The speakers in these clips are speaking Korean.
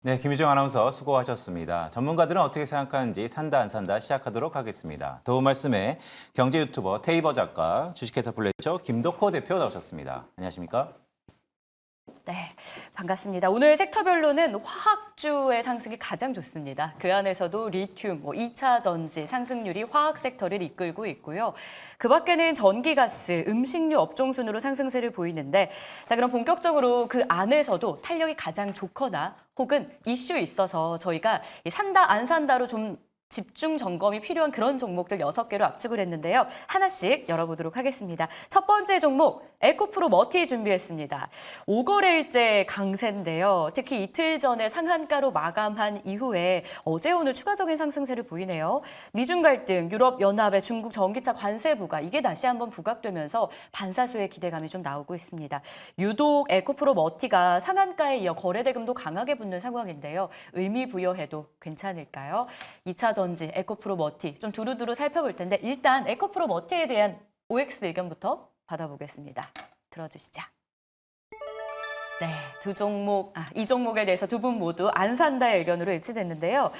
네, 김유정 아나운서 수고하셨습니다. 전문가들은 어떻게 생각하는지 산다 안 산다 시작하도록 하겠습니다. 도움 말씀에 경제 유튜버 테이버 작가, 주식회사 블레이처 김덕호 대표 나오셨습니다. 안녕하십니까? 네, 반갑습니다. 오늘 섹터별로는 화학주의 상승이 가장 좋습니다. 그 안에서도 리튬, 2차 전지 상승률이 화학 섹터를 이끌고 있고요. 그 밖에는 전기가스, 음식료 업종 순으로 상승세를 보이는데, 자, 그럼 본격적으로 그 안에서도 탄력이 가장 좋거나 혹은 이슈 있어서 저희가 산다 안 산다로 좀 집중 점검이 필요한 그런 종목들 6개로 압축을 했는데요. 하나씩 열어보도록 하겠습니다. 첫 번째 종목, 에코프로 머티 준비했습니다. 5거래일째 강세인데요. 특히 이틀 전에 상한가로 마감한 이후에 어제 오늘 추가적인 상승세를 보이네요. 미중 갈등, 유럽연합의 중국 전기차 관세 부과, 이게 다시 한번 부각되면서 반사수의 기대감이 좀 나오고 있습니다. 유독 에코프로 머티가 상한가에 이어 거래대금도 강하게 붙는 상황인데요. 의미 부여해도 괜찮을까요? 2차 전지, 에코프로 머티 좀 두루두루 살펴볼 텐데 일단 에코프로 머티에 대한 OX 의견부터 받아보겠습니다. 들어주시죠. 네, 이 종목에 대해서 두 분 모두 안 산다의 의견으로 일치됐는데요.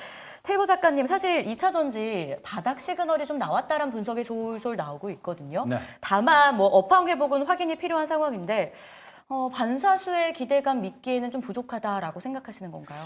테이버 작가님, 사실 2차 전지 바닥 시그널이 좀 나왔다는 분석이 솔솔 나오고 있거든요. 네. 다만 업황 회복은 확인이 필요한 상황인데 반사수의 기대감 믿기에는 좀 부족하다라고 생각하시는 건가요?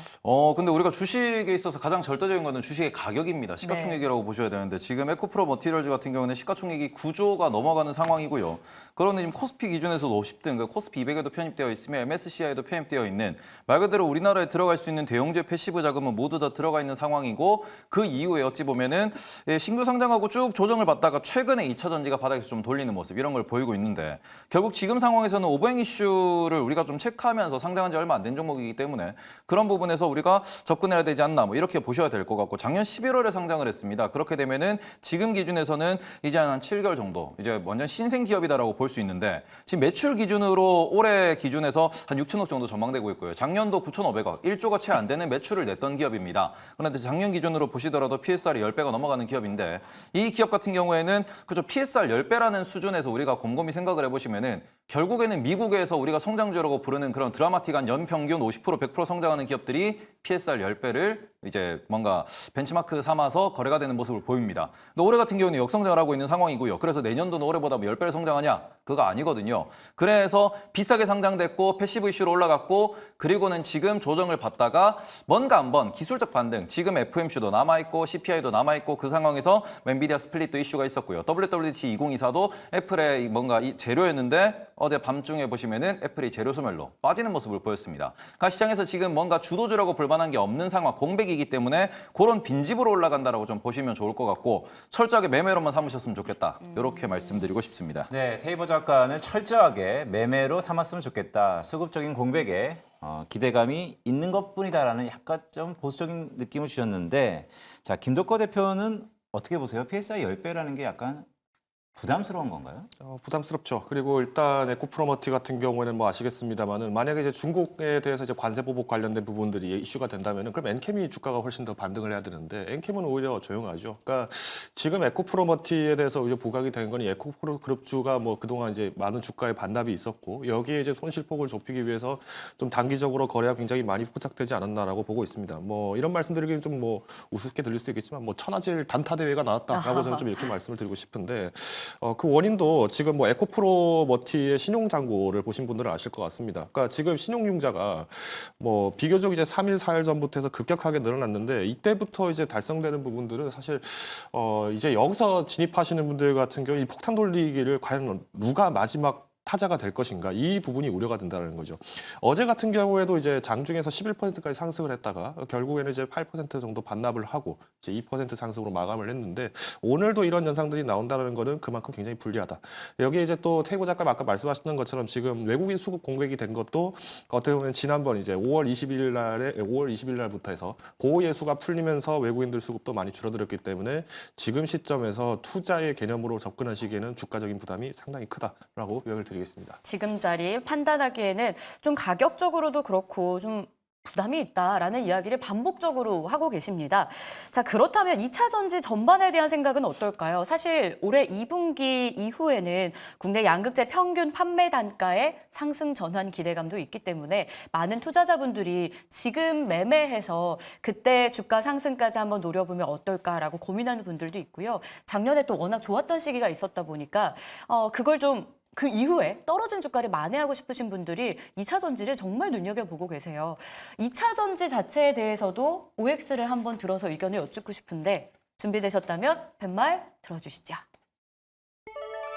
근데 우리가 주식에 있어서 가장 절대적인 거는 주식의 가격입니다. 시가총액이라고 보셔야 되는데 지금 에코프로 머티리얼즈 같은 경우는 시가총액이 9조가 넘어가는 상황이고요. 그런데 지금 코스피 기준에서도 50등, 그러니까 코스피 200에도 편입되어 있으며 MSCI에도 편입되어 있는 말 그대로 우리나라에 들어갈 수 있는 대형주의 패시브 자금은 모두 다 들어가 있는 상황이고 그 이후에 어찌 보면은 신규 상장하고 쭉 조정을 받다가 최근에 2차 전지가 바닥에서 좀 돌리는 모습 이런 걸 보이고 있는데 결국 지금 상황에서는 오버행 이슈 를 우리가 좀 체크하면서 상장한 지 얼마 안 된 종목이기 때문에 그런 부분에서 우리가 접근해야 되지 않나 이렇게 보셔야 될 것 같고 작년 11월에 상장을 했습니다. 그렇게 되면은 지금 기준에서는 이제 한 7개월 정도 이제 완전 신생 기업이다라고 볼 수 있는데 지금 매출 기준으로 올해 기준에서 한 6천억 정도 전망되고 있고요. 작년도 9,500억, 1조가 채 안 되는 매출을 냈던 기업입니다. 그런데 작년 기준으로 보시더라도 PSR이 10배가 넘어가는 기업인데 이 기업 같은 경우에는 그저 PSR 10배라는 수준에서 우리가 곰곰이 생각을 해보시면은 결국에는 미국에서 우리가 성장주라고 부르는 그런 드라마틱한 연평균 50%, 100% 성장하는 기업들이 PSR 10배를 이제 뭔가 벤치마크 삼아서 거래가 되는 모습을 보입니다. 근데 올해 같은 경우는 역성장을 하고 있는 상황이고요. 그래서 내년도는 올해보다 10배를 성장하냐? 그거 아니거든요. 그래서 비싸게 상장됐고 패시브 이슈로 올라갔고 그리고는 지금 조정을 받다가 뭔가 한번 기술적 반등, 지금 FMC도 남아있고 CPI도 남아있고 그 상황에서 엔비디아 스플릿도 이슈가 있었고요. WWDC 2024도 애플의 뭔가 재료였는데 어제 밤중에 보시면은 애플이 재료 소멸로 빠지는 모습을 보였습니다. 그러니까 시장에서 지금 뭔가 주도주라고 볼 만한 게 없는 상황, 공백이기 때문에 그런 빈집으로 올라간다라고 좀 보시면 좋을 것 같고 철저하게 매매로만 삼으셨으면 좋겠다. 이렇게 말씀드리고 싶습니다. 네, 테이버 작가는 철저하게 매매로 삼았으면 좋겠다. 수급적인 공백에 기대감이 있는 것뿐이다라는 약간 좀 보수적인 느낌을 주셨는데 자, 김덕호 대표는 어떻게 보세요? PSI 10배라는 게 약간 부담스러운 건가요? 부담스럽죠. 그리고 일단 에코프로머티 같은 경우에는 뭐 아시겠습니다만은 만약에 이제 중국에 대해서 이제 관세 보복 관련된 부분들이 이슈가 된다면은 그럼 엔캠이 주가가 훨씬 더 반등을 해야 되는데 엔캠은 오히려 조용하죠. 그러니까 지금 에코프로머티에 대해서 이제 부각이 된 건 에코프로 그룹주가 뭐 그동안 이제 많은 주가에 반납이 있었고 여기에 이제 손실폭을 좁히기 위해서 좀 단기적으로 거래가 굉장히 많이 포착되지 않았나라고 보고 있습니다. 뭐 이런 말씀드리기는 좀 뭐 우습게 들릴 수도 있겠지만 뭐 천하제일 단타 대회가 나왔다라고 저는 좀 이렇게 말씀을 드리고 싶은데. 그 원인도 지금 뭐 에코프로 머티의 신용잔고를 보신 분들은 아실 것 같습니다. 그러니까 지금 신용융자가 뭐 비교적 이제 3일, 4일 전부터 해서 급격하게 늘어났는데 이때부터 이제 달성되는 부분들은 사실 이제 여기서 진입하시는 분들 같은 경우 이 폭탄 돌리기를 과연 누가 마지막 타자가 될 것인가 이 부분이 우려가 된다는 거죠. 어제 같은 경우에도 이제 장중에서 11%까지 상승을 했다가 결국에는 이제 8% 정도 반납을 하고 이제 2% 상승으로 마감을 했는데 오늘도 이런 현상들이 나온다는 거는 그만큼 굉장히 불리하다. 여기에 이제 또 테이블 작가 아까 말씀하셨던 것처럼 지금 외국인 수급 공백이 된 것도 어떻게 보면 지난번 이제 5월 20일 날부터 해서 고의 수가 풀리면서 외국인들 수급도 많이 줄어들었기 때문에 지금 시점에서 투자의 개념으로 접근하시기에는 주가적인 부담이 상당히 크다라고 요약을 드리겠습니다. 지금 자리 판단하기에는 좀 가격적으로도 그렇고 좀 부담이 있다라는 이야기를 반복적으로 하고 계십니다. 자, 그렇다면 2차 전지 전반에 대한 생각은 어떨까요? 사실 올해 2분기 이후에는 국내 양극재 평균 판매 단가의 상승 전환 기대감도 있기 때문에 많은 투자자분들이 지금 매매해서 그때 주가 상승까지 한번 노려보면 어떨까라고 고민하는 분들도 있고요. 작년에 또 워낙 좋았던 시기가 있었다 보니까 그걸 좀 그 이후에 떨어진 주가를 만회하고 싶으신 분들이 2차 전지를 정말 눈여겨보고 계세요. 2차 전지 자체에 대해서도 OX를 한번 들어서 의견을 여쭙고 싶은데 준비되셨다면 팻말 들어주시죠.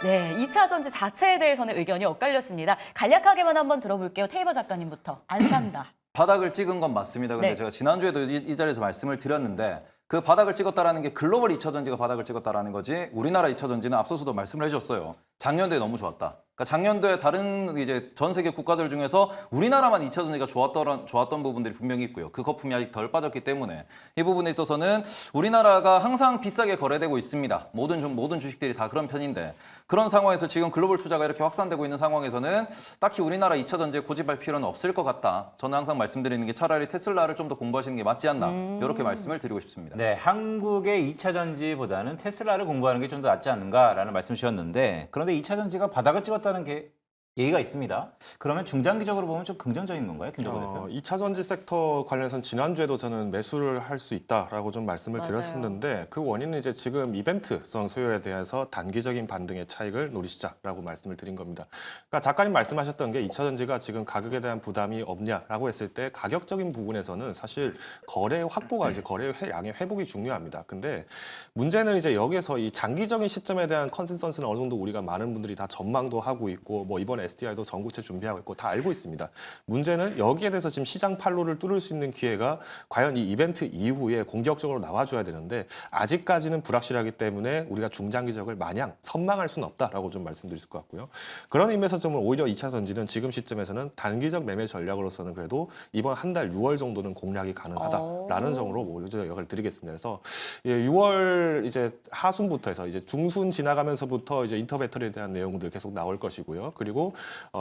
네, 2차 전지 자체에 대해서는 의견이 엇갈렸습니다. 간략하게만 한번 들어볼게요. 테이버 작가님부터. 안 산다. 바닥을 찍은 건 맞습니다. 근데 네. 제가 지난주에도 이 자리에서 말씀을 드렸는데 그 바닥을 찍었다라는 게 글로벌 2차 전지가 바닥을 찍었다라는 거지 우리나라 2차 전지는 앞서서도 말씀을 해주셨어요. 작년도에 너무 좋았다. 그러니까 작년도에 다른 이제 전 세계 국가들 중에서 우리나라만 2차 전지가 좋았던 부분들이 분명히 있고요. 그 거품이 아직 덜 빠졌기 때문에 이 부분에 있어서는 우리나라가 항상 비싸게 거래되고 있습니다. 모든 주식들이 다 그런 편인데 그런 상황에서 지금 글로벌 투자가 이렇게 확산되고 있는 상황에서는 딱히 우리나라 2차 전지에 고집할 필요는 없을 것 같다. 저는 항상 말씀드리는 게 차라리 테슬라를 좀 더 공부하시는 게 맞지 않나 이렇게 말씀을 드리고 싶습니다. 네, 한국의 2차 전지보다는 테슬라를 공부하는 게 좀 더 낫지 않는가라는 말씀 주셨는데 그런데 2차 전지가 바닥을 찍었다는 게 얘기가 있습니다. 그러면 중장기적으로 보면 좀 긍정적인 건가요, 김정호 대표? 2차 전지 섹터 관련해서는 지난주에도 저는 매수를 할 수 있다라고 좀 말씀을 맞아요. 드렸었는데 그 원인은 이제 지금 이벤트성 수요에 대해서 단기적인 반등의 차익을 노리시자라고 말씀을 드린 겁니다. 그러니까 작가님 말씀하셨던 게 2차 전지가 지금 가격에 대한 부담이 없냐라고 했을 때 가격적인 부분에서는 사실 거래 확보가 이제 거래 양의 회복이 중요합니다. 근데 문제는 이제 여기서 이 장기적인 시점에 대한 컨센서스는 어느 정도 우리가 많은 분들이 다 전망도 하고 있고 뭐 이번에 SDI도 전고체 준비하고 있고 다 알고 있습니다. 문제는 여기에 대해서 지금 시장 판로를 뚫을 수 있는 기회가 과연 이 이벤트 이후에 공격적으로 나와줘야 되는데 아직까지는 불확실하기 때문에 우리가 중장기적을 마냥 선망할 수는 없다라고 좀 말씀드릴 것 같고요. 그런 의미에서 좀 오히려 2차 전지는 지금 시점에서는 단기적 매매 전략으로서는 그래도 이번 한 달 6월 정도는 공략이 가능하다라는 점으로 오히려 역을 드리겠습니다. 그래서 6월 이제 하순부터 해서 이제 중순 지나가면서부터 이제 인터 배터리에 대한 내용들 계속 나올 것이고요. 그리고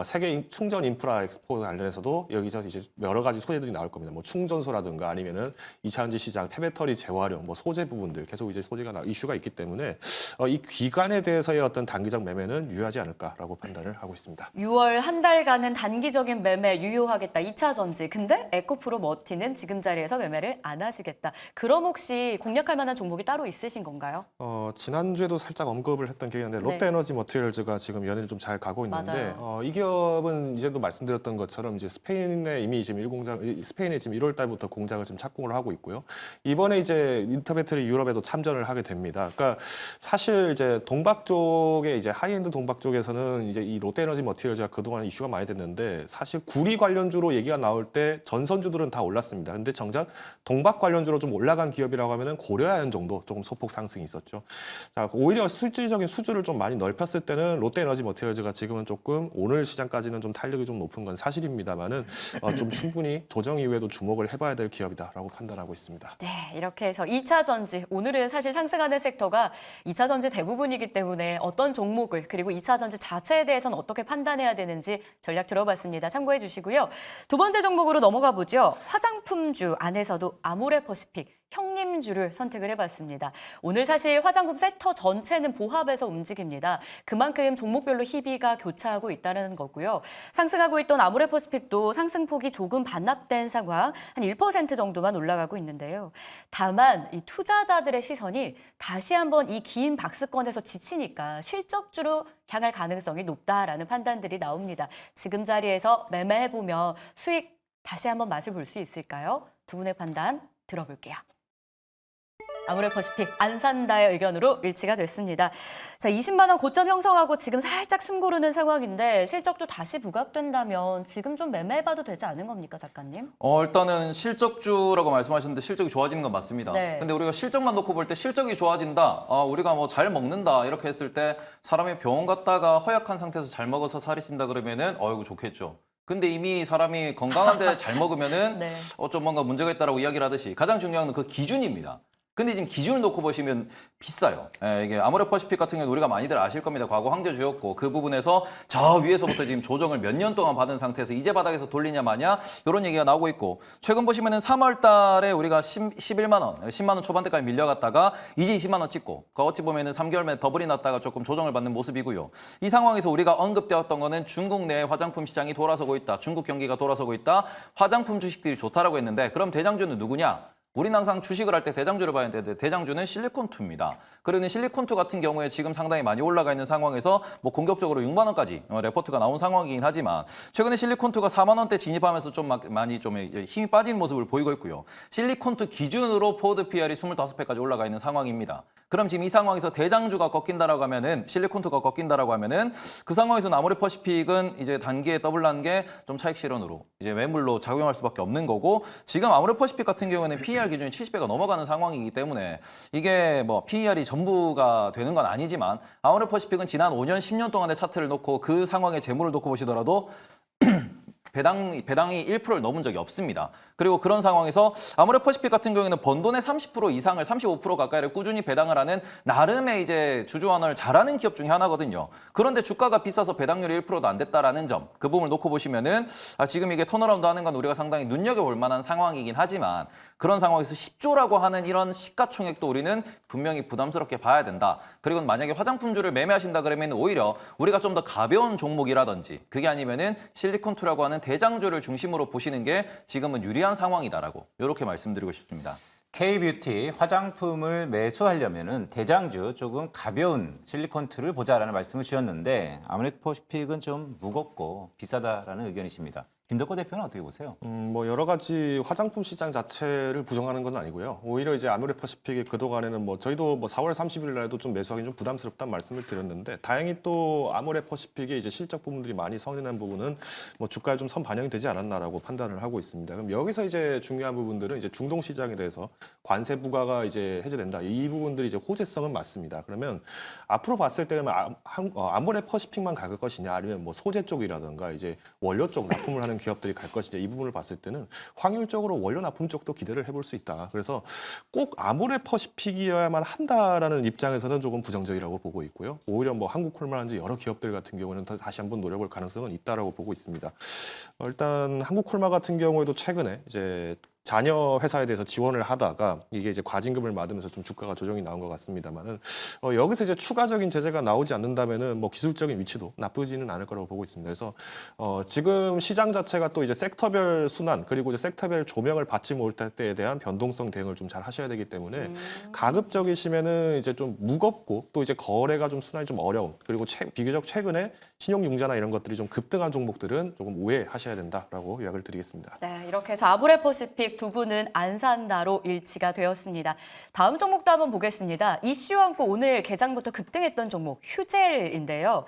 세계 충전 인프라 엑스포 관련해서도 여기서 이제 여러 가지 소재들이 나올 겁니다. 뭐 충전소라든가 아니면은 2차 전지 시장 폐배터리 재활용, 뭐 소재 부분들 계속 이제 이슈가 있기 때문에 이 기간에 대해서의 어떤 단기적 매매는 유효하지 않을까라고 판단을 하고 있습니다. 6월 한 달간은 단기적인 매매 유효하겠다. 2차 전지. 근데 에코프로 머티는 지금 자리에서 매매를 안 하시겠다. 그럼 혹시 공략할 만한 종목이 따로 있으신 건가요? 지난주에도 살짝 언급을 했던 기억이 있는데 네. 롯데에너지 머티리얼즈가 지금 연일 좀 잘 가고 있는데 맞아요. 이 기업은 이제도 말씀드렸던 것처럼 이제 스페인에 이미 지금 스페인에 지금 1월 달부터 공장을 지금 착공을 하고 있고요. 이번에 이제 인터배터리 유럽에도 참전을 하게 됩니다. 그러니까 사실 이제 동박 쪽에 이제 하이엔드 동박 쪽에서는 이제 이 롯데에너지 머티리얼즈가 그동안 이슈가 많이 됐는데 사실 구리 관련주로 얘기가 나올 때 전선주들은 다 올랐습니다. 근데 정작 동박 관련주로 좀 올라간 기업이라고 하면은 고려아연 정도 조금 소폭 상승이 있었죠. 자, 오히려 실질적인 수주를 좀 많이 넓혔을 때는 롯데에너지 머티리얼즈가 지금은 조금 오늘 시장까지는 좀 탄력이 좀 높은 건 사실입니다만은 좀 충분히 조정 이후에도 주목을 해봐야 될 기업이다라고 판단하고 있습니다. 네, 이렇게 해서 2차 전지. 오늘은 사실 상승하는 섹터가 2차 전지 대부분이기 때문에 어떤 종목을 그리고 2차 전지 자체에 대해서는 어떻게 판단해야 되는지 전략 들어봤습니다. 참고해 주시고요. 두 번째 종목으로 넘어가 보죠. 화장품주 안에서도 아모레퍼시픽. 형님주를 선택을 해봤습니다. 오늘 사실 화장품 섹터 전체는 보합해서 움직입니다. 그만큼 종목별로 희비가 교차하고 있다는 거고요. 상승하고 있던 아모레퍼시픽도 상승폭이 조금 반납된 상황, 한 1% 정도만 올라가고 있는데요. 다만 이 투자자들의 시선이 다시 한번 이 긴 박스권에서 지치니까 실적주로 향할 가능성이 높다라는 판단들이 나옵니다. 지금 자리에서 매매해보면 수익 다시 한번 맛을 볼 수 있을까요? 두 분의 판단 들어볼게요. 아모레퍼시픽 안 산다의 의견으로 일치가 됐습니다. 자, 20만 원 고점 형성하고 지금 살짝 숨 고르는 상황인데 실적주 다시 부각된다면 지금 좀 매매해봐도 되지 않은 겁니까, 작가님? 일단은 실적주라고 말씀하셨는데 실적이 좋아지는 건 맞습니다. 네. 근데 우리가 실적만 놓고 볼 때 실적이 좋아진다. 우리가 뭐 잘 먹는다. 이렇게 했을 때 사람이 병원 갔다가 허약한 상태에서 잘 먹어서 살이 찐다 그러면은 이거 좋겠죠. 근데 이미 사람이 건강한데 잘 먹으면은 네. 좀 뭔가 문제가 있다라고 이야기를 하듯이 가장 중요한 건 그 기준입니다. 근데 지금 기준을 놓고 보시면 비싸요. 예, 이게 아모레퍼시픽 같은 경우는 우리가 많이들 아실 겁니다. 과거 황제주였고 그 부분에서 저 위에서부터 지금 조정을 몇 년 동안 받은 상태에서 이제 바닥에서 돌리냐 마냐 이런 얘기가 나오고 있고 최근 보시면은 3월 달에 우리가 11만 원, 10만 원 초반대까지 밀려갔다가 이제 20만 원 찍고 그 어찌 보면은 3개월 만에 더블이 났다가 조금 조정을 받는 모습이고요. 이 상황에서 우리가 언급되었던 거는 중국 내 화장품 시장이 돌아서고 있다. 중국 경기가 돌아서고 있다. 화장품 주식들이 좋다라고 했는데 그럼 대장주는 누구냐? 우리는 항상 주식을 할 때 대장주를 봐야 되는데 대장주는 실리콘2입니다. 그러는 실리콘2 같은 경우에 지금 상당히 많이 올라가 있는 상황에서 뭐 공격적으로 6만 원까지 레포트가 나온 상황이긴 하지만 최근에 실리콘2가 4만 원대 진입하면서 좀 많이 좀 힘이 빠진 모습을 보이고 있고요. 실리콘2 기준으로 포워드 PR이 25배까지 올라가 있는 상황입니다. 그럼 지금 이 상황에서 대장주가 꺾인다라고 하면은 실리콘2가 꺾인다라고 하면은 그 상황에서는 아모레퍼시픽은 이제 단기에 더블 난 게 좀 차익 실현으로 이제 매물로 작용할 수밖에 없는 거고 지금 아모레퍼시픽 같은 경우에는 PER 기준이 70배가 넘어가는 상황이기 때문에 이게 뭐 PER이 전부가 되는 건 아니지만 아모레퍼시픽은 지난 5년, 10년 동안의 차트를 놓고 그 상황의 재물을 놓고 보시더라도 배당이 1%를 넘은 적이 없습니다. 그리고 그런 상황에서 아모레퍼시픽 같은 경우에는 번 돈의 30% 이상을 35% 가까이를 꾸준히 배당을 하는 나름의 이제 주주환원을 잘하는 기업 중에 하나거든요. 그런데 주가가 비싸서 배당률이 1%도 안 됐다라는 점, 그 부분을 놓고 보시면은 지금 이게 턴어라운드 하는 건 우리가 상당히 눈여겨볼 만한 상황이긴 하지만 그런 상황에서 10조라고 하는 이런 시가총액도 우리는 분명히 부담스럽게 봐야 된다. 그리고 만약에 화장품주를 매매하신다 그러면 오히려 우리가 좀 더 가벼운 종목이라든지 그게 아니면은 실리콘2라고 하는 대장주를 중심으로 보시는 게 지금은 유리한 상황이다라고 이렇게 말씀드리고 싶습니다. K뷰티 화장품을 매수하려면은 대장주 조금 가벼운 실리콘2를 보자라는 말씀을 주셨는데 아모레퍼시픽은 좀 무겁고 비싸다라는 의견이십니다. 김덕호 대표는 어떻게 보세요? 뭐 여러 가지 화장품 시장 자체를 부정하는 건 아니고요. 오히려 이제 아모레퍼시픽이 그동안에는 뭐 저희도 뭐 4월 30일 날도 좀 매수하기 좀 부담스럽다는 말씀을 드렸는데 다행히 또 아모레퍼시픽의 이제 실적 부분들이 많이 선인한 부분은 뭐 주가에 좀 선 반영이 되지 않았나라고 판단을 하고 있습니다. 그럼 여기서 이제 중요한 부분들은 이제 중동 시장에 대해서 관세 부과가 이제 해제된다. 이 부분들이 이제 호재성은 맞습니다. 그러면 앞으로 봤을 때는 아모레퍼시픽만 갈 것이냐 아니면 뭐 소재 쪽이라든가 이제 원료 쪽 납품을 하는 기업들이 갈 것이냐 이 부분을 봤을 때는 확률적으로 원료 납품 쪽도 기대를 해볼 수 있다. 그래서 꼭 아모레퍼시픽이어야만 한다라는 입장에서는 조금 부정적이라고 보고 있고요. 오히려 뭐 한국콜마라든지 여러 기업들 같은 경우는 다시 한번 노려볼 가능성은 있다라고 보고 있습니다. 일단 한국콜마 같은 경우에도 최근에 이제 자녀 회사에 대해서 지원을 하다가 이게 이제 과징금을 맞으면서 좀 주가가 조정이 나온 것 같습니다만은 여기서 이제 추가적인 제재가 나오지 않는다면은 뭐 기술적인 위치도 나쁘지는 않을 거라고 보고 있습니다. 그래서 지금 시장 자체가 또 이제 섹터별 순환 그리고 이제 섹터별 조명을 받지 못할 때에 대한 변동성 대응을 좀 잘 하셔야 되기 때문에 가급적이시면은 이제 좀 무겁고 또 이제 거래가 좀 순환이 좀 어려운 그리고 비교적 최근에 신용융자나 이런 것들이 좀 급등한 종목들은 조금 우회하셔야 된다라고 요약을 드리겠습니다. 네, 이렇게 해서 아모레퍼시픽 두 분은 안 산다로 일치가 되었습니다. 다음 종목도 한번 보겠습니다. 이슈 안고 오늘 개장부터 급등했던 종목 휴젤인데요.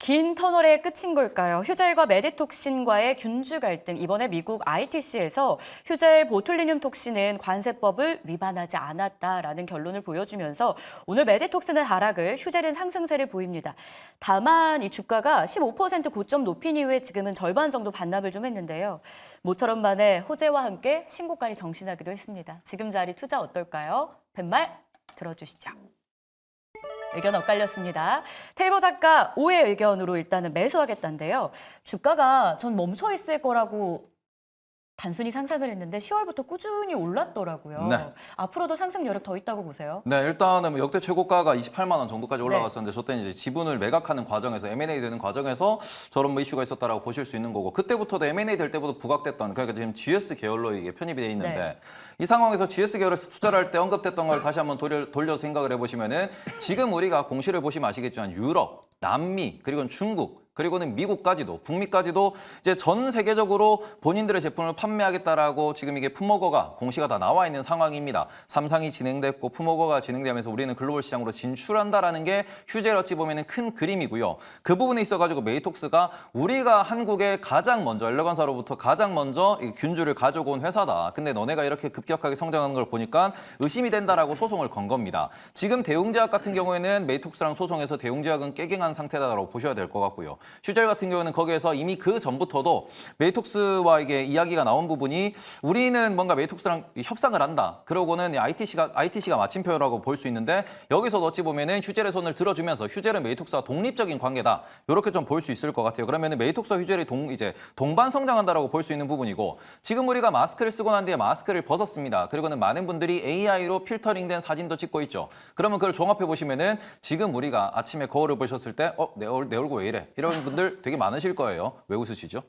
긴 터널의 끝인 걸까요? 휴젤과 메디톡신과의 균주 갈등. 이번에 미국 ITC에서 휴젤 보툴리늄 톡신은 관세법을 위반하지 않았다라는 결론을 보여주면서 오늘 메디톡신은 하락을, 휴젤은 상승세를 보입니다. 다만 이 주가가 15% 고점 높인 이후에 지금은 절반 정도 반납을 좀 했는데요. 모처럼 만에 호재와 함께 신고가를 경신하기도 했습니다. 지금 자리 투자 어떨까요? 팻말 들어주시죠. 의견 엇갈렸습니다. 테이버 작가 5의 의견으로 일단은 매수하겠다는데요. 주가가 전 멈춰 있을 거라고 단순히 상상을 했는데 10월부터 꾸준히 올랐더라고요. 네. 앞으로도 상승 여력 더 있다고 보세요? 네, 일단은 뭐 역대 최고가가 28만 원 정도까지 올라갔었는데 저 때는 이제 지분을 매각하는 과정에서 M&A 되는 과정에서 저런 뭐 이슈가 있었다라고 보실 수 있는 거고 그때부터도 M&A 될 때부터 부각됐던 그러니까 지금 GS 계열로 이게 편입이 돼 있는데 네. 이 상황에서 GS 계열에서 투자를 할 때 언급됐던 걸 다시 한번 돌려 생각을 해보시면은 지금 우리가 공시를 보시면 아시겠지만 유럽, 남미 그리고 중국 그리고는 미국까지도 북미까지도 이제 전 세계적으로 본인들의 제품을 판매하겠다라고 지금 이게 푸모거가 공시가 다 나와 있는 상황입니다. 삼상이 진행됐고 푸모거가 진행되면서 우리는 글로벌 시장으로 진출한다라는 게 휴젤 어찌 보면은 큰 그림이고요. 그 부분에 있어가지고 메이톡스가 우리가 한국에 가장 먼저 엘레건사로부터 가장 먼저 이 균주를 가지고 온 회사다. 근데 너네가 이렇게 급격하게 성장하는 걸 보니까 의심이 된다라고 소송을 건 겁니다. 지금 대웅제약 같은 경우에는 메이톡스랑 소송해서 대웅제약은 깨갱한 상태다라고 보셔야 될 것 같고요. 슈젤 같은 경우는 거기에서 이미 그 전부터도 메이톡스와 이게 이야기가 나온 부분이 우리는 뭔가 메이톡스랑 협상을 한다. 그러고는 ITC가 마침표라고 볼 수 있는데 여기서 어찌 보면은 휴젤의 손을 들어주면서 휴젤은 메이톡스와 독립적인 관계다. 이렇게 좀 볼 수 있을 것 같아요. 그러면은 메이톡스와 휴젤이 동반 성장한다라고 볼 수 있는 부분이고 지금 우리가 마스크를 쓰고 난 뒤에 마스크를 벗었습니다. 그리고는 많은 분들이 AI로 필터링된 사진도 찍고 있죠. 그러면 그걸 종합해 보시면은 지금 우리가 아침에 거울을 보셨을 때 내 얼굴 왜 이래? 이런 분들 되게 많으실 거예요. 왜 웃으시죠?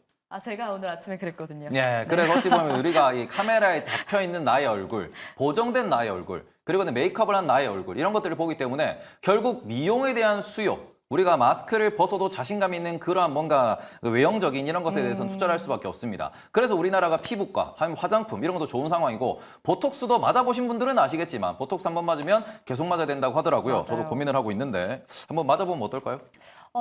제가 오늘 아침에 그랬거든요. 예, 그래서 어찌 보면 우리가 이 카메라에 잡혀 있는 나의 얼굴, 보정된 나의 얼굴, 그리고는 메이크업을 한 나의 얼굴 이런 것들을 보기 때문에 결국 미용에 대한 수요, 우리가 마스크를 벗어도 자신감 있는 그러한 뭔가 외형적인 이런 것에 대해서는 투자를 할 수밖에 없습니다. 그래서 우리나라가 피부과, 화장품 이런 것도 좋은 상황이고 보톡스도 맞아보신 분들은 아시겠지만 보톡스 한번 맞으면 계속 맞아야 된다고 하더라고요. 맞아요. 저도 고민을 하고 있는데 한번 맞아보면 어떨까요?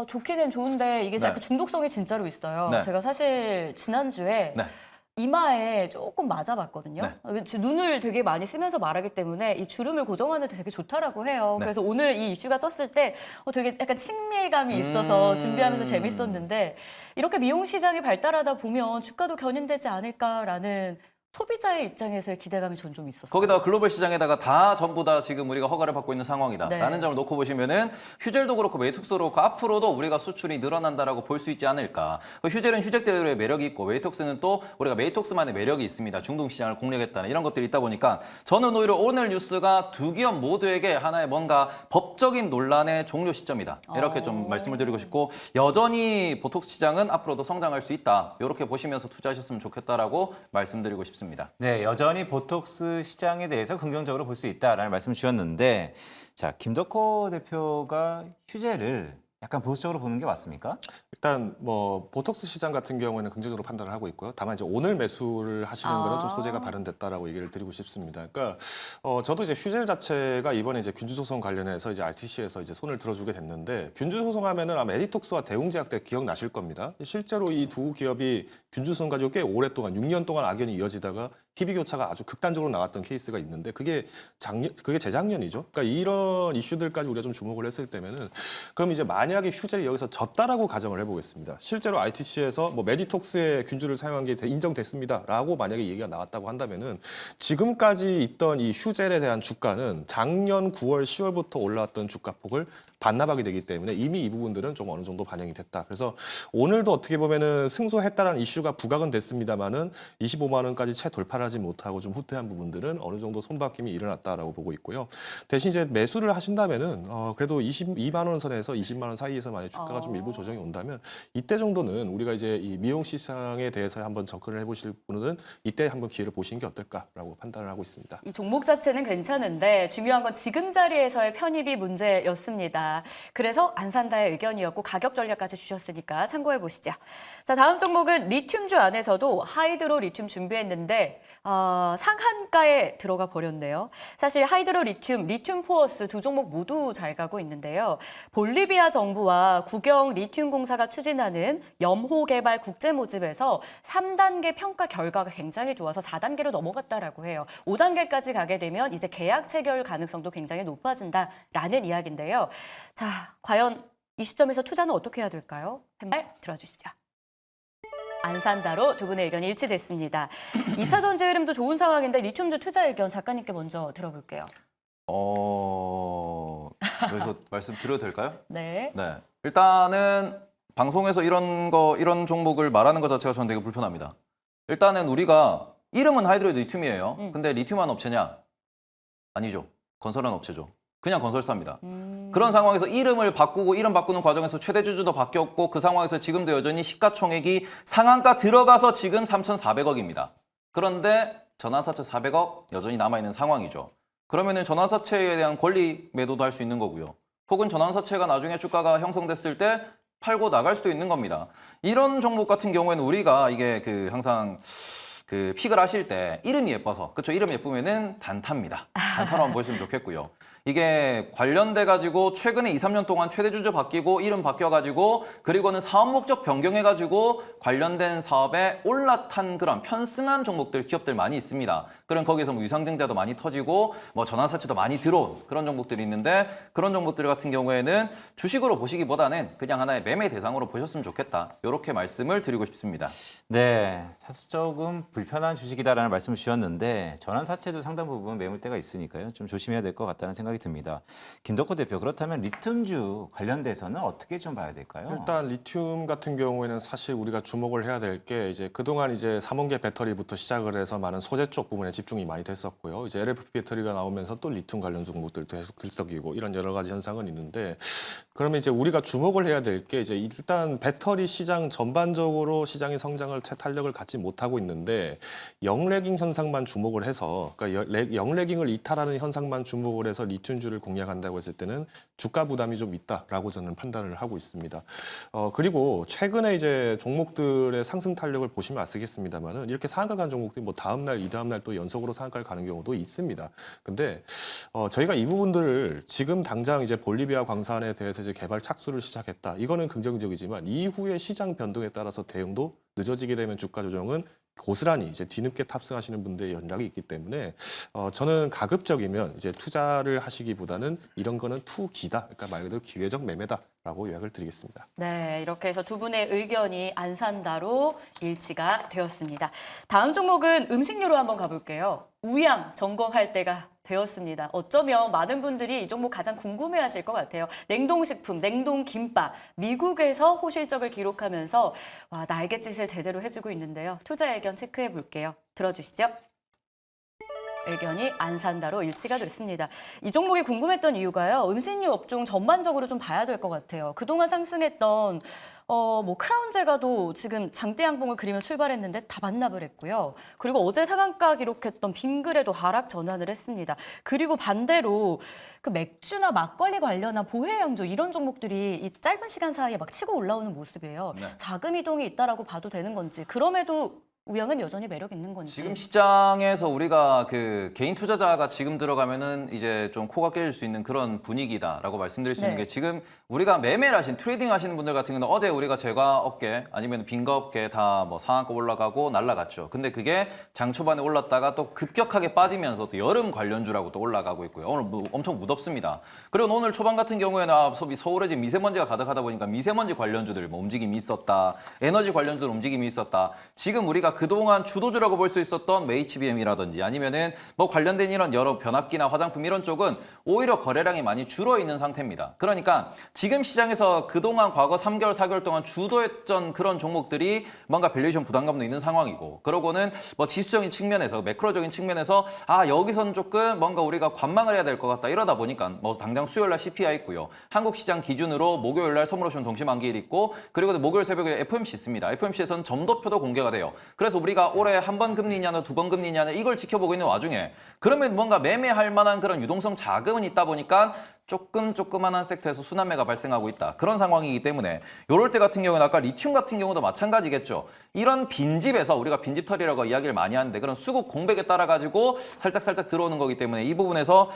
좋기는 좋은데 이게 네. 그 중독성이 진짜로 있어요. 네. 제가 사실 지난주에 네. 이마에 조금 맞아봤거든요. 네. 눈을 되게 많이 쓰면서 말하기 때문에 이 주름을 고정하는 데 되게 좋다라고 해요. 네. 그래서 오늘 이 이슈가 떴을 때 되게 약간 친밀감이 있어서 준비하면서 재밌었는데 이렇게 미용 시장이 발달하다 보면 주가도 견인되지 않을까라는 소비자의 입장에서의 기대감이 전 좀 있었어요. 거기다가 글로벌 시장에다가 다 전부 다 지금 우리가 허가를 받고 있는 상황이다. 네. 라는 점을 놓고 보시면은 휴젤도 그렇고 메이톡스도 그렇고 앞으로도 우리가 수출이 늘어난다라고 볼 수 있지 않을까. 휴젤은 휴젤대로의 매력이 있고 메이톡스는 또 우리가 메이톡스만의 매력이 있습니다. 중동 시장을 공략했다는 이런 것들이 있다 보니까 저는 오히려 오늘 뉴스가 두 기업 모두에게 하나의 뭔가 법적인 논란의 종료 시점이다. 이렇게 좀 말씀을 드리고 싶고 여전히 보톡스 시장은 앞으로도 성장할 수 있다. 이렇게 보시면서 투자하셨으면 좋겠다라고 말씀드리고 싶습니다. 네, 여전히 보톡스 시장에 대해서 긍정적으로 볼 수 있다라는 말씀 주셨는데, 자, 김덕호 대표가 휴재를 약간 보수적으로 보는 게 맞습니까? 일단 뭐 보톡스 시장 같은 경우에는 긍정적으로 판단을 하고 있고요. 다만 이제 오늘 매수를 하시는 거는 좀 소재가 발현됐다라고 얘기를 드리고 싶습니다. 그러니까 저도 이제 휴젤 자체가 이번에 이제 균주 소송 관련해서 이제 RTC에서 이제 손을 들어주게 됐는데 균주 소송하면은 아마 에디톡스와 대웅제약 때 기억나실 겁니다. 실제로 이 두 기업이 균주 소송 가지고 꽤 오랫동안 6년 동안 악연이 이어지다가 희비 교차가 아주 극단적으로 나왔던 케이스가 있는데 그게 재작년이죠. 그러니까 이런 이슈들까지 우리가 좀 주목을 했을 때면은 그럼 이제 만약에 휴젤이 여기서 졌다라고 가정을 해보겠습니다. 실제로 ITC에서 뭐 메디톡스의 균주를 사용한 게 인정됐습니다라고 만약에 얘기가 나왔다고 한다면은 지금까지 있던 이 휴젤에 대한 주가는 작년 9월, 10월부터 올라왔던 주가폭을 반납하게 되기 때문에 이미 이 부분들은 좀 어느 정도 반영이 됐다. 그래서 오늘도 어떻게 보면은 승소했다라는 이슈가 부각은 됐습니다만은 25만 원까지 채 돌파를 하지 못하고 좀 후퇴한 부분들은 어느 정도 손바뀜이 일어났다라고 보고 있고요. 대신 이제 매수를 하신다면은 그래도 22만 원 선에서 20만 원 사이에서 만약 주가가 좀 일부 조정이 온다면 이때 정도는 우리가 이제 이 미용 시장에 대해서 한번 접근을 해보실 분은 이때 한번 기회를 보시는 게 어떨까라고 판단을 하고 있습니다. 이 종목 자체는 괜찮은데 중요한 건 지금 자리에서의 편입이 문제였습니다. 그래서 안 산다의 의견이었고 가격 전략까지 주셨으니까 참고해 보시죠. 자, 다음 종목은 리튬주 안에서도 하이드로 리튬 준비했는데 상한가에 들어가 버렸네요. 사실 하이드로 리튬, 리튬 포어스 두 종목 모두 잘 가고 있는데요. 볼리비아 정부와 국영 리튬 공사가 추진하는 염호 개발 국제 모집에서 3단계 평가 결과가 굉장히 좋아서 4단계로 넘어갔다라고 해요. 5단계까지 가게 되면 이제 계약 체결 가능성도 굉장히 높아진다라는 이야기인데요. 자, 과연 이 시점에서 투자는 어떻게 해야 될까요? 말 들어주시죠. 안 산다로 두 분의 의견이 일치됐습니다. 2차 전지 흐름도 좋은 상황인데 리튬주 투자 의견 작가님께 먼저 들어볼게요. 그래서 말씀 드려도 될까요? 네. 네. 일단은 방송에서 이런 종목을 말하는 것 자체가 저는 되게 불편합니다. 일단은 우리가 이름은 하이드로 리튬이에요. 근데 리튬한 업체냐? 아니죠. 건설한 업체죠. 그냥 건설사입니다. 그런 상황에서 이름을 바꾸고 이름 바꾸는 과정에서 최대 주주도 바뀌었고 그 상황에서 지금도 여전히 시가총액이 상한가 들어가서 지금 3,400억입니다. 그런데 전환사채 400억 여전히 남아있는 상황이죠. 그러면은 전환사채에 대한 권리 매도도 할 수 있는 거고요. 혹은 전환사채가 나중에 주가가 형성됐을 때 팔고 나갈 수도 있는 겁니다. 이런 종목 같은 경우에는 우리가 이게 항상 그 픽을 하실 때 이름이 예뻐서 그렇죠. 이름이 예쁘면은 단타입니다. 단타로 보시면 좋겠고요. 이게 관련돼 가지고 최근에 2, 3년 동안 최대 주주 바뀌고 이름 바뀌어 가지고 그리고는 사업 목적 변경해 가지고 관련된 사업에 올라탄 그런 편승한 종목들 기업들 많이 있습니다. 그럼 거기에서 뭐 유상증자도 많이 터지고 뭐 전환사채도 많이 들어온 그런 종목들이 있는데 그런 종목들 같은 경우에는 주식으로 보시기보다는 그냥 하나의 매매 대상으로 보셨으면 좋겠다. 이렇게 말씀을 드리고 싶습니다. 네, 사실 조금 불편한 주식이다라는 말씀을 주셨는데 전환사채도 상당 부분 매물대가 있으니까요. 좀 조심해야 될 것 같다는 생각이 듭니다. 김덕호 대표, 그렇다면 리튬주 관련돼서는 어떻게 좀 봐야 될까요? 일단 리튬 같은 경우에는 사실 우리가 주목을 해야 될 게 이제 그동안 이제 삼원계 배터리부터 시작을 해서 많은 소재 쪽 부분에 집중이 많이 됐었고요. 이제 LFP 배터리가 나오면서 또 리튬 관련 종목들도 계속 들썩이고 이런 여러 가지 현상은 있는데 그러면 이제 우리가 주목을 해야 될 게 이제 일단 배터리 시장 전반적으로 시장의 성장을 탄력을 갖지 못하고 있는데 영래깅 현상만 주목을 해서 그러니까 영래깅을 이탈하는 현상만 주목을 해서 리튬주를 공략한다고 했을 때는 주가 부담이 좀 있다라고 저는 판단을 하고 있습니다. 그리고 최근에 이제 종목들의 상승 탄력을 보시면 아시겠습니다만은 이렇게 상한가 간 종목들이 뭐 다음 날, 이다음 날 또 연속으로 상한가를 가는 경우도 있습니다. 근데 저희가 이 부분들을 지금 당장 이제 볼리비아 광산에 대해서 이제 개발 착수를 시작했다. 이거는 긍정적이지만 이후에 시장 변동에 따라서 대응도 늦어지게 되면 주가 조정은 고스란히 이제 뒤늦게 탑승하시는 분들의 연락이 있기 때문에 저는 가급적이면 이제 투자를 하시기보다는 이런 거는 투기다. 그러니까 말 그대로 기회적 매매다라고 요약을 드리겠습니다. 네, 이렇게 해서 두 분의 의견이 안 산다로 일치가 되었습니다. 다음 종목은 음식료로 한번 가볼게요. 우양 점검할 때가 되었습니다. 어쩌면 많은 분들이 이 종목 가장 궁금해하실 것 같아요. 냉동식품, 냉동김밥, 미국에서 호실적을 기록하면서 와, 날갯짓을 제대로 해주고 있는데요. 투자 의견 체크해 볼게요. 들어주시죠. 의견이 안 산다로 일치가 됐습니다. 이 종목이 궁금했던 이유가요. 음식료 업종 전반적으로 좀 봐야 될 것 같아요. 그동안 상승했던 뭐 크라운제가도 지금 장대 양봉을 그리며 출발했는데 다 반납을 했고요. 그리고 어제 상한가 기록했던 빙그레도 하락 전환을 했습니다. 그리고 반대로 그 맥주나 막걸리 관련한 보혜양조 이런 종목들이 이 짧은 시간 사이에 막 치고 올라오는 모습이에요. 네. 자금 이동이 있다라고 봐도 되는 건지 그럼에도 우양은 여전히 매력 있는 건지. 지금 시장에서 우리가 그 개인 투자자가 지금 들어가면은 이제 좀 코가 깨질 수 있는 그런 분위기다라고 말씀드릴 수 있는 네. 게 지금 우리가 매매를 하신 트레이딩 하시는 분들 같은 경우는 어제 우리가 제과 업계 아니면 빈과 업계 다 뭐 상한가 올라가고 날라갔죠. 근데 그게 장 초반에 올랐다가 또 급격하게 빠지면서 또 여름 관련주라고 또 올라가고 있고요. 오늘 엄청 무덥습니다. 그리고 오늘 초반 같은 경우에는 서울에 지금 미세먼지가 가득하다 보니까 미세먼지 관련주들 뭐 움직임이 있었다. 에너지 관련주들 움직임이 있었다. 지금 우리가 그동안 주도주라고 볼 수 있었던 HBM이라든지 아니면은 뭐 관련된 이런 여러 변압기나 화장품 이런 쪽은 오히려 거래량이 많이 줄어 있는 상태입니다. 그러니까 지금 시장에서 그동안 과거 3개월, 4개월 동안 주도했던 그런 종목들이 뭔가 밸류에이션 부담감도 있는 상황이고 그러고는 뭐 지수적인 측면에서 매크로적인 측면에서 여기선 조금 뭔가 우리가 관망을 해야 될 것 같다 이러다 보니까 뭐 당장 수요일 날 CPI 있고요. 한국 시장 기준으로 목요일 날 선물옵션 동시만기일 있고 그리고 목요일 새벽에 FOMC 있습니다. FOMC에서는 점도표도 공개가 돼요. 그래서 우리가 올해 한 번 금리냐나 두 번 금리냐나 이걸 지켜보고 있는 와중에 그러면 뭔가 매매할 만한 그런 유동성 자금은 있다 보니까 조그만한 섹터에서 순환매가 발생하고 있다. 그런 상황이기 때문에 이럴 때 같은 경우는 아까 리튬 같은 경우도 마찬가지겠죠. 이런 빈집에서 우리가 빈집털이라고 이야기를 많이 하는데 그런 수급 공백에 따라 가지고 살짝 들어오는 거기 때문에 이 부분에서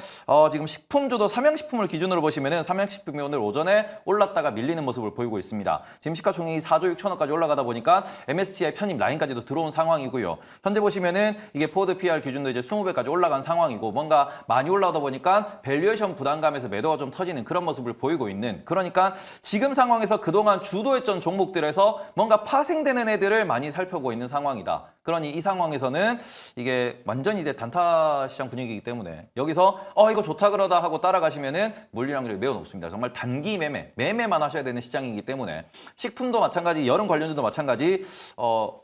지금 식품주도 삼양식품을 기준으로 보시면은 삼양식품이 오늘 오전에 올랐다가 밀리는 모습을 보이고 있습니다. 지금 시가총액이 4조 6천억까지 올라가다 보니까 MSCI 편입 라인까지도 들어온 상황이고요. 현재 보시면은 이게 포워드 PR 기준도 이제 20배까지 올라간 상황이고 뭔가 많이 올라오다 보니까 밸류에이션 부담감에서 매도가 좀 터지는 그런 모습을 보이고 있는 그러니까 지금 상황에서 그동안 주도했던 종목들에서 뭔가 파생되는 애들을 많이 살펴보고 있는 상황이다. 그러니 이 상황에서는 이게 완전히 이제 단타 시장 분위기이기 때문에 여기서 이거 좋다 그러다 하고 따라가시면은 물릴 확률이 매우 높습니다. 정말 단기 매매만 하셔야 되는 시장이기 때문에 식품도 마찬가지, 여름 관련주도 마찬가지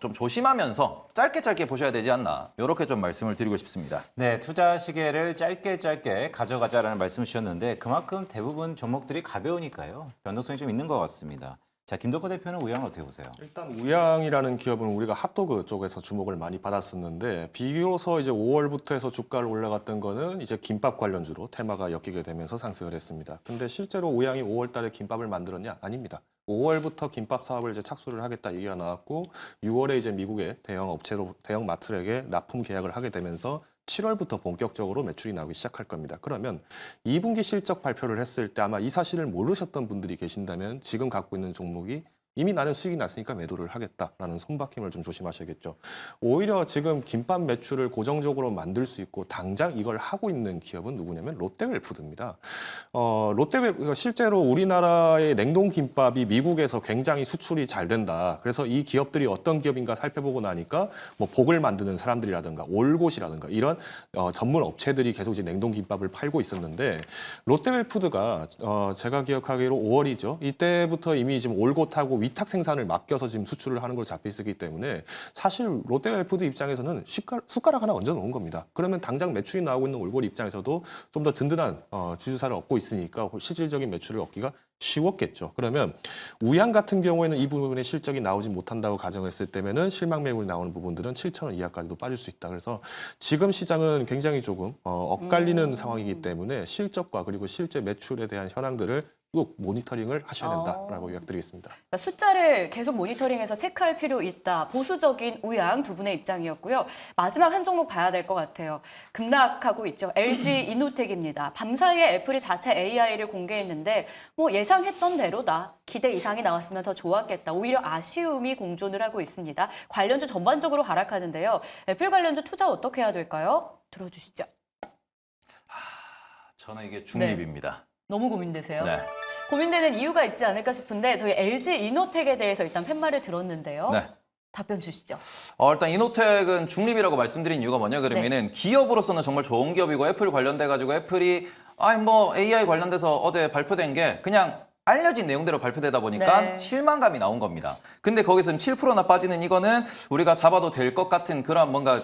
좀 조심하면서 짧게 보셔야 되지 않나 이렇게 좀 말씀을 드리고 싶습니다. 네, 투자 시계를 짧게 가져가자라는 말씀을 주셨는데 그만큼 대부분 종목들이 가벼우니까요. 변동성이 좀 있는 것 같습니다. 자, 김덕호 대표는 우양을 어떻게 보세요? 일단 우양이라는 기업은 우리가 핫도그 쪽에서 주목을 많이 받았었는데 비교서 이제 5월부터 해서 주가를 올라갔던 거는 이제 김밥 관련주로 테마가 엮이게 되면서 상승을 했습니다. 근데 실제로 우양이 5월 달에 김밥을 만들었냐? 아닙니다. 5월부터 김밥 사업을 이제 착수를 하겠다 얘기가 나왔고 6월에 이제 미국의 대형 업체로 대형 마트에게 납품 계약을 하게 되면서 7월부터 본격적으로 매출이 나오기 시작할 겁니다. 그러면 2분기 실적 발표를 했을 때 아마 이 사실을 모르셨던 분들이 계신다면 지금 갖고 있는 종목이 이미 나는 수익이 났으니까 매도를 하겠다라는 손바뀜을 좀 조심하셔야겠죠. 오히려 지금 김밥 매출을 고정적으로 만들 수 있고 당장 이걸 하고 있는 기업은 누구냐면 롯데웰푸드입니다. 실제로 우리나라의 냉동 김밥이 미국에서 굉장히 수출이 잘 된다. 그래서 이 기업들이 어떤 기업인가 살펴보고 나니까 뭐 복을 만드는 사람들이라든가 올곳이라든가 이런 전문 업체들이 계속 이제 냉동 김밥을 팔고 있었는데 롯데웰푸드가 제가 기억하기로 5월이죠. 이때부터 이미 지금 올곳하고 위탁 생산을 맡겨서 지금 수출을 하는 걸 잡혀 있었기 때문에 사실 롯데웰푸드 입장에서는 숟가락 하나 얹어 놓은 겁니다. 그러면 당장 매출이 나오고 있는 올골 입장에서도 좀 더 든든한 주주사를 얻고 있으니까 실질적인 매출을 얻기가 쉬웠겠죠. 그러면 우양 같은 경우에는 이 부분의 실적이 나오지 못한다고 가정했을 때면은 실망 매물이 나오는 부분들은 7,000원 이하까지도 빠질 수 있다. 그래서 지금 시장은 굉장히 조금 엇갈리는 상황이기 때문에 실적과 그리고 실제 매출에 대한 현황들을 꼭 모니터링을 하셔야 된다라고 요약드리겠습니다. 그러니까 숫자를 계속 모니터링해서 체크할 필요 있다. 보수적인 우양 두 분의 입장이었고요. 마지막 한 종목 봐야 될 것 같아요. 급락하고 있죠. LG 이노텍입니다. 밤사이에 애플이 자체 AI를 공개했는데 뭐 예상했던 대로다. 기대 이상이 나왔으면 더 좋았겠다. 오히려 아쉬움이 공존을 하고 있습니다. 관련주 전반적으로 하락하는데요. 애플 관련주 투자 어떻게 해야 될까요? 들어주시죠. 저는 이게 중립입니다. 너무 고민되세요? 네. 고민되는 이유가 있지 않을까 싶은데 저희 LG 이노텍에 대해서 일단 팻말을 들었는데요. 네. 답변 주시죠. 일단 이노텍은 중립이라고 말씀드린 이유가 뭐냐 그러면은 기업으로서는 정말 좋은 기업이고 애플 관련돼 가지고 애플이 AI 관련돼서 어제 발표된 게 그냥 알려진 내용대로 발표되다 보니까 네. 실망감이 나온 겁니다. 근데 거기서 7%나 빠지는 이거는 우리가 잡아도 될 것 같은 그런 뭔가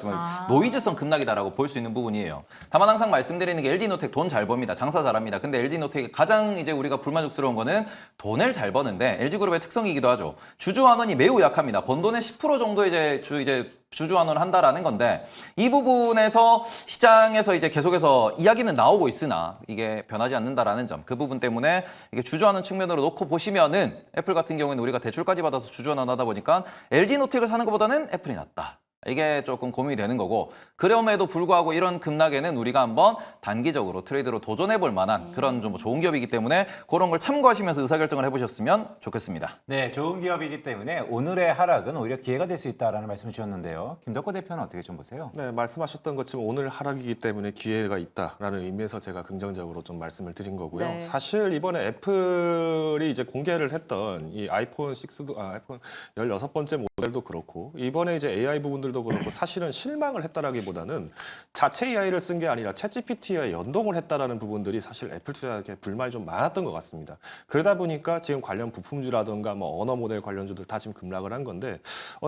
노이즈성 급락이다라고 볼 수 있는 부분이에요. 다만 항상 말씀드리는 게 LG노텍 돈 잘 법니다. 장사 잘합니다. 근데 LG노텍이 가장 이제 우리가 불만족스러운 거는 돈을 잘 버는데 LG그룹의 특성이기도 하죠. 주주 환원이 매우 약합니다. 번 돈의 10% 정도 이제 주주 환원을 한다라는 건데 이 부분에서 시장에서 이제 계속해서 이야기는 나오고 있으나 이게 변하지 않는다라는 점, 그 부분 때문에 이게 주주 환원 측면으로 놓고 보시면은 애플 같은 경우에는 우리가 대출까지 받아서 주주 환원 하다 보니까 LG노텍을 사는 것보다는 애플이 낫다. 이게 조금 고민이 되는 거고 그럼에도 불구하고 이런 급락에는 우리가 한번 단기적으로 트레이드로 도전해 볼 만한 그런 좀 좋은 기업이기 때문에 그런 걸 참고하시면서 의사결정을 해보셨으면 좋겠습니다. 네, 좋은 기업이기 때문에 오늘의 하락은 오히려 기회가 될 수 있다라는 말씀을 주셨는데요. 김덕호 대표는 어떻게 좀 보세요? 네, 말씀하셨던 것처럼 오늘 하락이기 때문에 기회가 있다라는 의미에서 제가 긍정적으로 좀 말씀을 드린 거고요. 네. 사실 이번에 애플이 이제 공개를 했던 이 아이폰 6도 아이폰 16번째 모델도 그렇고 이번에 이제 AI 부분들도 그렇고 사실은 실망을 했다라기보다는 자체 AI를 쓴 게 아니라 챗GPT에 연동을 했다라는 부분들이 사실 애플 투자자에게 불만이 좀 많았던 것 같습니다. 그러다 보니까 지금 관련 부품주라든가 뭐 언어 모델 관련주들 다 지금 급락을 한 건데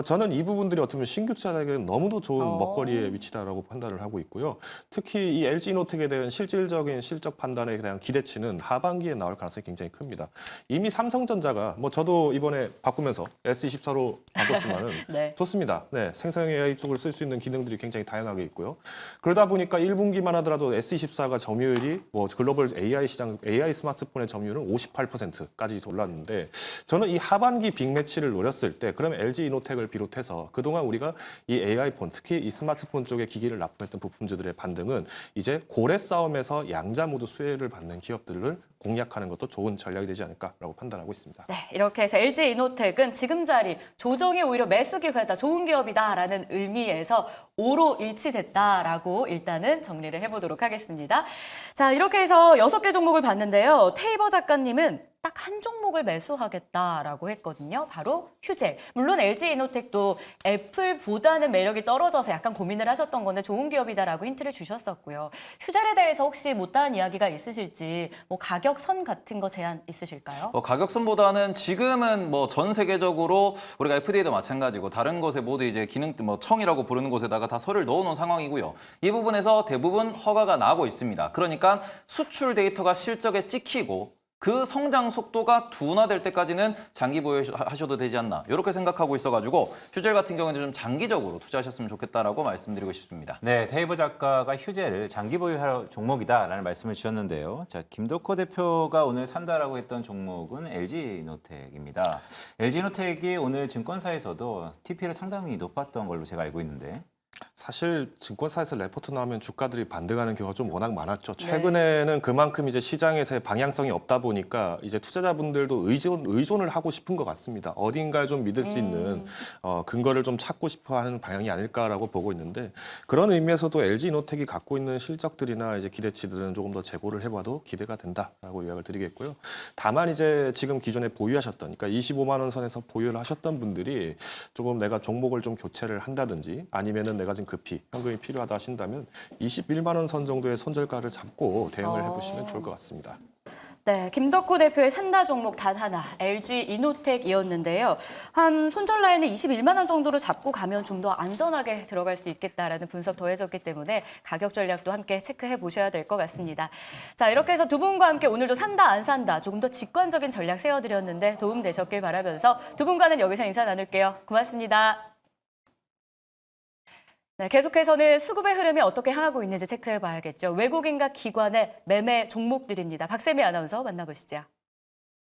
저는 이 부분들이 어떻게 보면 신규 투자자에게는 너무도 좋은 먹거리에 위치다라고 판단을 하고 있고요. 특히 이 LG노텍에 대한 실질적인 실적 판단에 대한 기대치는 하반기에 나올 가능성이 굉장히 큽니다. 이미 삼성전자가 뭐 저도 이번에 바꾸면서 S24로 바꿨지만은 네. 좋습니다. 네, 생성 AI 쪽을 쓸 수 있는 기능들이 굉장히 다양하게 있고요. 그러다 보니까 1분기만 하더라도 S24가 점유율이 뭐 글로벌 AI 시장 AI 스마트폰의 점유율은 58%까지 올랐는데 저는 이 하반기 빅매치를 노렸을 때 그러면 LG 이노텍을 비롯해서 그동안 우리가 이 AI폰 특히 이 스마트폰 쪽에 기기를 납품했던 부품주들의 반등은 이제 고래 싸움에서 양자 모두 수혜를 받는 기업들을 공략하는 것도 좋은 전략이 되지 않을까라고 판단하고 있습니다. 네, 이렇게 해서 LG 이노텍은 지금 자리 조정이 오히려 매수 기회다, 좋은 기업이다라는 의미에서 5로 일치됐다라고 일단은 정리를 해보도록 하겠습니다. 자, 이렇게 해서 6개 종목을 봤는데요. 테이버 작가님은 딱 한 종목을 매수하겠다라고 했거든요. 바로 휴젤. 물론 LG 이노텍도 애플보다는 매력이 떨어져서 약간 고민을 하셨던 건데 좋은 기업이다라고 힌트를 주셨었고요. 휴젤에 대해서 혹시 못다한 이야기가 있으실지 뭐 가격선 같은 거 제안 있으실까요? 가격선보다는 지금은 뭐 전 세계적으로 우리가 FDA도 마찬가지고 다른 곳에 모두 이제 기능 뭐 청이라고 부르는 곳에다가 다 서류를 넣어놓은 상황이고요. 이 부분에서 대부분 허가가 나고 있습니다. 그러니까 수출 데이터가 실적에 찍히고 그 성장 속도가 둔화될 때까지는 장기 보유하셔도 되지 않나 이렇게 생각하고 있어가지고 휴젤 같은 경우에는 좀 장기적으로 투자하셨으면 좋겠다라고 말씀드리고 싶습니다. 네, 테이블 작가가 휴재를 장기 보유할 종목이다라는 말씀을 주셨는데요. 자, 김덕호 대표가 오늘 산다라고 했던 종목은 LG이노텍입니다. LG이노텍이 오늘 증권사에서도 TP를 상당히 높았던 걸로 제가 알고 있는데. 사실 증권사에서 레포트 나오면 주가들이 반등하는 경우가 좀 워낙 많았죠. 최근에는 그만큼 이제 시장에서의 방향성이 없다 보니까 이제 투자자분들도 의존을 하고 싶은 것 같습니다. 어딘가에 좀 믿을 수 있는 근거를 좀 찾고 싶어하는 방향이 아닐까라고 보고 있는데 그런 의미에서도 LG이노텍이 갖고 있는 실적들이나 이제 기대치들은 조금 더 재고를 해봐도 기대가 된다라고 요약을 드리겠고요. 다만 이제 지금 기존에 보유하셨던, 그러니까 25만 원 선에서 보유를 하셨던 분들이 조금 내가 종목을 좀 교체를 한다든지 아니면은 내가 지금 급히 현금이 필요하다 하신다면 21만 원 선 정도의 손절가를 잡고 대응을 해보시면 좋을 것 같습니다. 네, 김덕호 대표의 산다 종목 단 하나, LG이노텍이었는데요. 한 손절 라인을 21만 원 정도로 잡고 가면 좀 더 안전하게 들어갈 수 있겠다라는 분석 더해졌기 때문에 가격 전략도 함께 체크해 보셔야 될 것 같습니다. 자, 이렇게 해서 두 분과 함께 오늘도 산다 안 산다 조금 더 직관적인 전략 세워드렸는데 도움 되셨길 바라면서 두 분과는 여기서 인사 나눌게요. 고맙습니다. 네, 계속해서는 수급의 흐름이 어떻게 향하고 있는지 체크해 봐야겠죠. 외국인과 기관의 매매 종목들입니다. 박세미 아나운서 만나보시죠.